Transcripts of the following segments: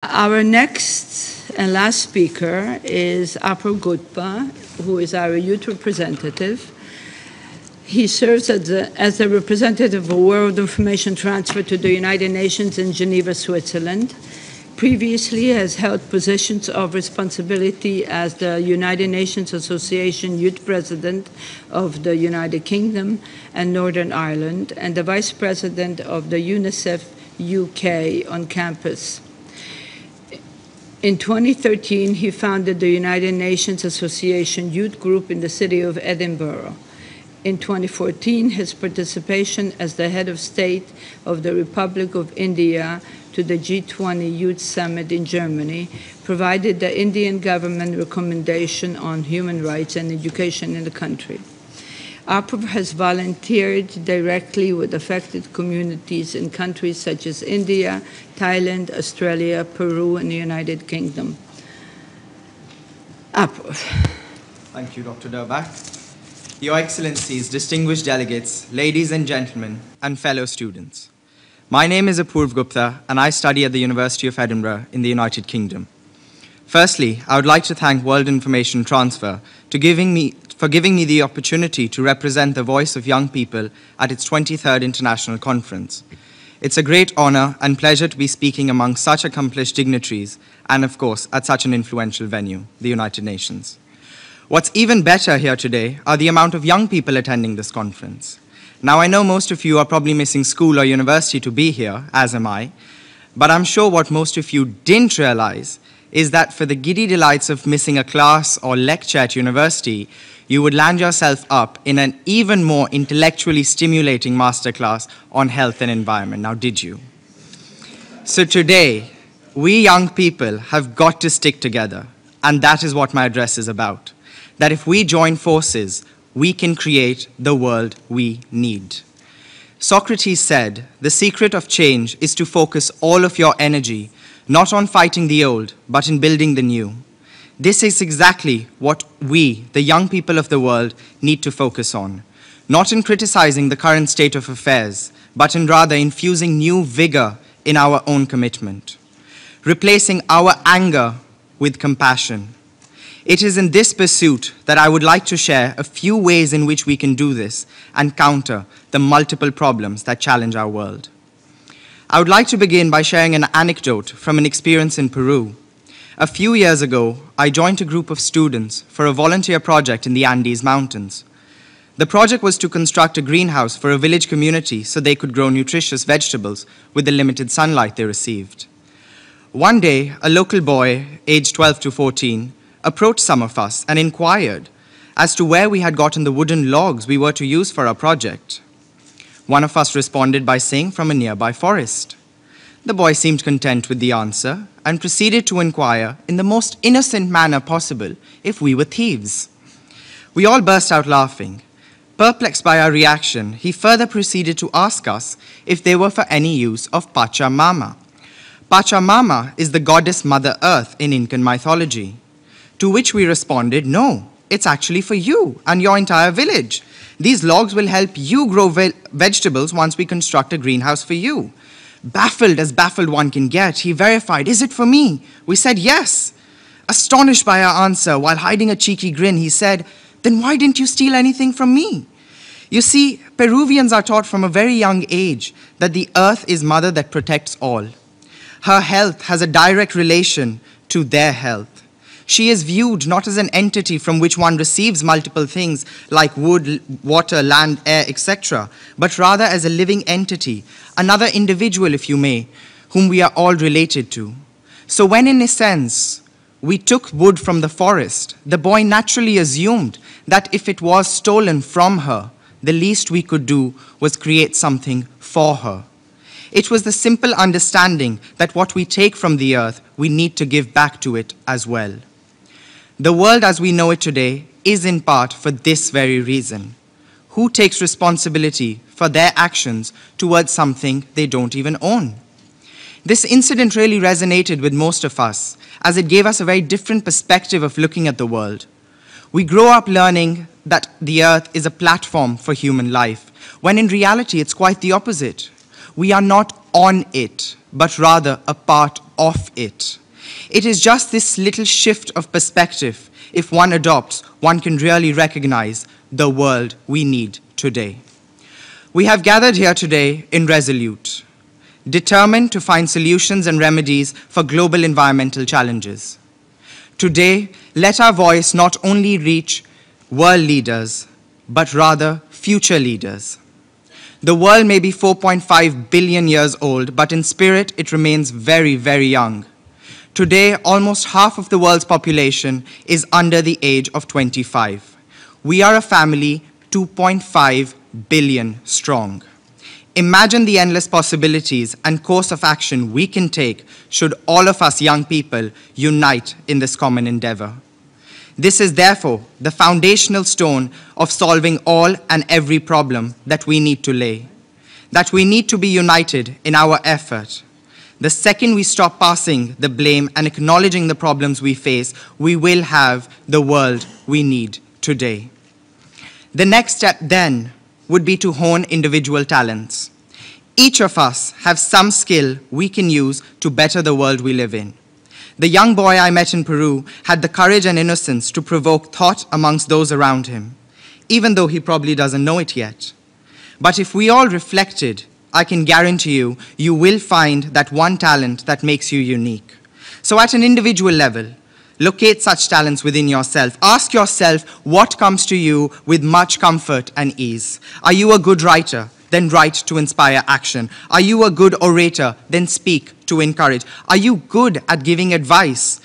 Our next and last speaker is Apurv Gupta, who is our youth representative. He serves as the representative of World Information Transfer to the United Nations in Geneva, Switzerland. Previously has held positions of responsibility as the United Nations Association Youth President of the United Kingdom and Northern Ireland, and the Vice President of the UNICEF UK on campus. In 2013, he founded the United Nations Association Youth Group in the city of Edinburgh. In 2014, his participation as the head of state of the Republic of India to the G20 Youth Summit in Germany provided the Indian government recommendation on human rights and education in the country. Apurv has volunteered directly with affected communities in countries such as India, Thailand, Australia, Peru, and the United Kingdom. Apurv. Thank you, Dr. Durbach. Your Excellencies, distinguished delegates, ladies and gentlemen, and fellow students. My name is Apurv Gupta, and I study at the University of Edinburgh in the United Kingdom. Firstly, I would like to thank World Information Transfer for giving me the opportunity to represent the voice of young people at its 23rd International Conference. It's a great honor and pleasure to be speaking among such accomplished dignitaries and, of course, at such an influential venue, the United Nations. What's even better here today are the amount of young people attending this conference. Now, I know most of you are probably missing school or university to be here, as am I, but I'm sure what most of you didn't realize is that for the giddy delights of missing a class or lecture at university, you would land yourself up in an even more intellectually stimulating masterclass on health and environment. Now, did you? So today, we young people have got to stick together, and that is what my address is about. That if we join forces, we can create the world we need. Socrates said, the secret of change is to focus all of your energy, not on fighting the old, but in building the new. This is exactly what we, the young people of the world, need to focus on. Not in criticizing the current state of affairs, but in rather infusing new vigor in our own commitment. Replacing our anger with compassion. It is in this pursuit that I would like to share a few ways in which we can do this and counter the multiple problems that challenge our world. I would like to begin by sharing an anecdote from an experience in Peru. A few years ago, I joined a group of students for a volunteer project in the Andes Mountains. The project was to construct a greenhouse for a village community so they could grow nutritious vegetables with the limited sunlight they received. One day, a local boy, aged 12 to 14, approached some of us and inquired as to where we had gotten the wooden logs we were to use for our project. One of us responded by saying from a nearby forest. The boy seemed content with the answer and proceeded to inquire in the most innocent manner possible if we were thieves. We all burst out laughing. Perplexed by our reaction, he further proceeded to ask us if they were for any use of Pachamama. Pachamama is the goddess Mother Earth in Incan mythology. To which we responded, no, it's actually for you and your entire village. These logs will help you grow vegetables once we construct a greenhouse for you. Baffled as baffled one can get, he verified, is it for me? We said yes. Astonished by our answer, while hiding a cheeky grin, he said, then why didn't you steal anything from me? You see, Peruvians are taught from a very young age that the earth is mother that protects all. Her health has a direct relation to their health. She is viewed not as an entity from which one receives multiple things like wood, water, land, air, etc., but rather as a living entity, another individual, if you may, whom we are all related to. So when, in a sense, we took wood from the forest, the boy naturally assumed that if it was stolen from her, the least we could do was create something for her. It was the simple understanding that what we take from the earth, we need to give back to it as well. The world as we know it today is in part for this very reason. Who takes responsibility for their actions towards something they don't even own? This incident really resonated with most of us, as it gave us a very different perspective of looking at the world. We grow up learning that the earth is a platform for human life, when in reality it's quite the opposite. We are not on it, but rather a part of it. It is just this little shift of perspective, if one adopts, one can really recognize the world we need today. We have gathered here today in Resolute, determined to find solutions and remedies for global environmental challenges. Today, let our voice not only reach world leaders, but rather future leaders. The world may be 4.5 billion years old, but in spirit it remains very, very young. Today, almost half of the world's population is under the age of 25. We are a family 2.5 billion strong. Imagine the endless possibilities and course of action we can take should all of us young people unite in this common endeavor. This is therefore the foundational stone of solving all and every problem that we need to lay, that we need to be united in our effort. The second we stop passing the blame and acknowledging the problems we face, we will have the world we need today. The next step then would be to hone individual talents. Each of us have some skill we can use to better the world we live in. The young boy I met in Peru had the courage and innocence to provoke thought amongst those around him, even though he probably doesn't know it yet. But if we all reflected, I can guarantee you, you will find that one talent that makes you unique. So at an individual level, locate such talents within yourself. Ask yourself what comes to you with much comfort and ease. Are you a good writer? Then write to inspire action. Are you a good orator? Then speak to encourage. Are you good at giving advice?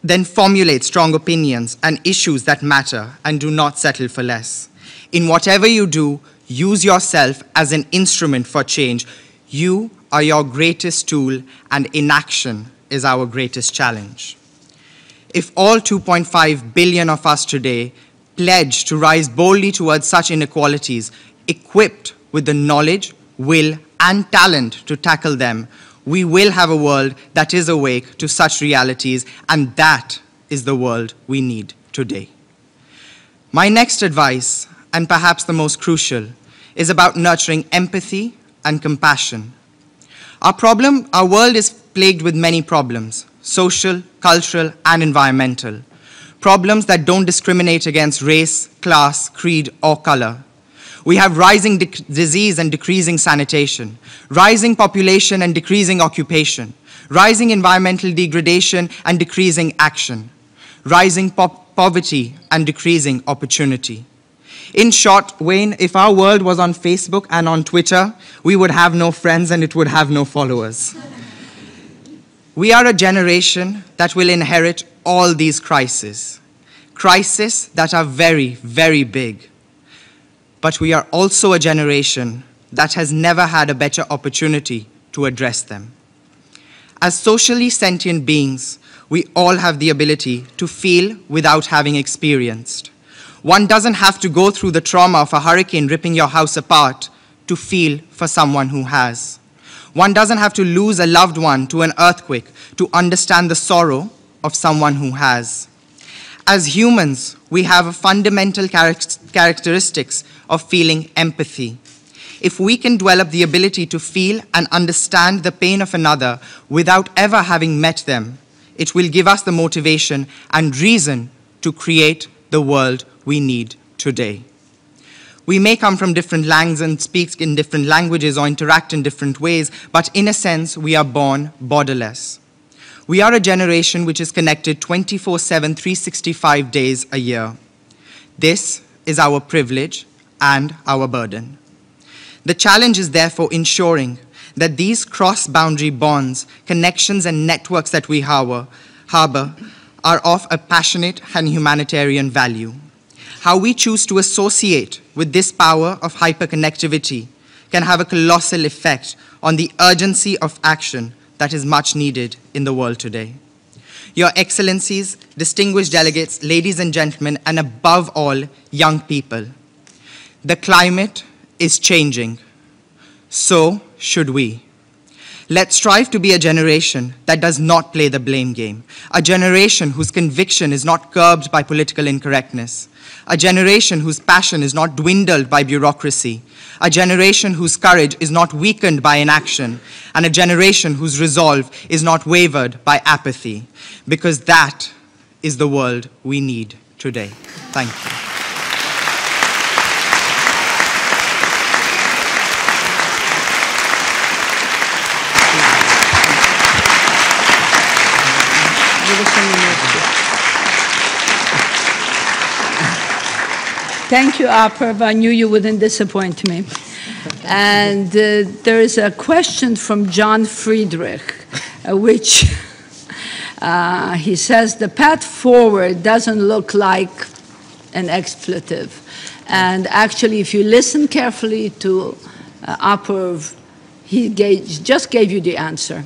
Then formulate strong opinions and issues that matter and do not settle for less. In whatever you do, use yourself as an instrument for change. You are your greatest tool, and inaction is our greatest challenge. If all 2.5 billion of us today pledge to rise boldly towards such inequalities, equipped with the knowledge, will, and talent to tackle them, we will have a world that is awake to such realities, and that is the world we need today. My next advice, and perhaps the most crucial, is about nurturing empathy and compassion. Our world is plagued with many problems, social, cultural, and environmental. Problems that don't discriminate against race, class, creed, or color. We have rising disease and decreasing sanitation, rising population and decreasing occupation, rising environmental degradation and decreasing action, rising poverty and decreasing opportunity. In short, Wayne, if our world was on Facebook and on Twitter, we would have no friends and it would have no followers. We are a generation that will inherit all these crises that are very, very big. But we are also a generation that has never had a better opportunity to address them. As socially sentient beings, we all have the ability to feel without having experienced. One doesn't have to go through the trauma of a hurricane ripping your house apart to feel for someone who has. One doesn't have to lose a loved one to an earthquake to understand the sorrow of someone who has. As humans, we have a fundamental characteristics of feeling empathy. If we can develop the ability to feel and understand the pain of another without ever having met them, it will give us the motivation and reason to create the world we need today. We may come from different lands and speak in different languages or interact in different ways, but in a sense, we are born borderless. We are a generation which is connected 24/7, 365 days a year. This is our privilege and our burden. The challenge is therefore ensuring that these cross-boundary bonds, connections, and networks that we harbor are of a passionate and humanitarian value. How we choose to associate with this power of hyperconnectivity can have a colossal effect on the urgency of action that is much needed in the world today. Your Excellencies, distinguished delegates, ladies and gentlemen, and above all, young people, the climate is changing. So should we. Let's strive to be a generation that does not play the blame game, a generation whose conviction is not curbed by political incorrectness, a generation whose passion is not dwindled by bureaucracy, a generation whose courage is not weakened by inaction, and a generation whose resolve is not wavered by apathy, because that is the world we need today. Thank you. Thank you, Apurv. I knew you wouldn't disappoint me. And there is a question from John Friedrich, which he says, the path forward doesn't look like an expletive. And actually, if you listen carefully to Apurv, he just gave you the answer.